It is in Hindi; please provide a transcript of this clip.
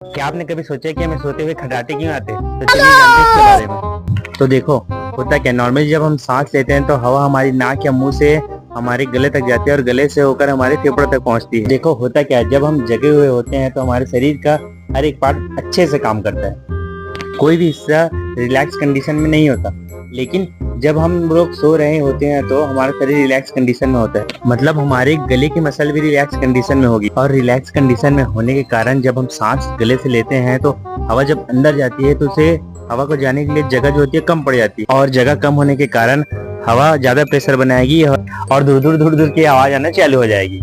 क्या आपने कभी सोचा कि हमें सोते हुए खर्राटे क्यों आते हैं? तो चलिए जानते हैं इसके बारे में। तो देखो, होता क्या, नॉर्मली जब हम सांस लेते हैं तो हवा हमारी नाक या मुंह से हमारे गले तक जाती है और गले से होकर हमारे फेफड़ों तक पहुंचती है। देखो होता क्या है, जब हम जगे हुए होते हैं तो हमारे शरीर का हर एक पार्ट अच्छे से काम करता है, कोई भी हिस्सा रिलैक्स कंडीशन में नहीं होता। लेकिन जब हम लोग सो रहे होते हैं तो हमारा शरीर रिलैक्स कंडीशन में होता है, मतलब हमारे गले की मसल भी रिलैक्स कंडीशन में होगी। और रिलैक्स कंडीशन में होने के कारण जब हम सांस गले से लेते हैं तो हवा जब अंदर जाती है तो उसे हवा को जाने के लिए जगह जो होती है कम पड़ जाती है, और जगह कम होने के कारण हवा ज्यादा प्रेशर बनाएगी और दूर दूर की आवाज आना चालू हो जाएगी।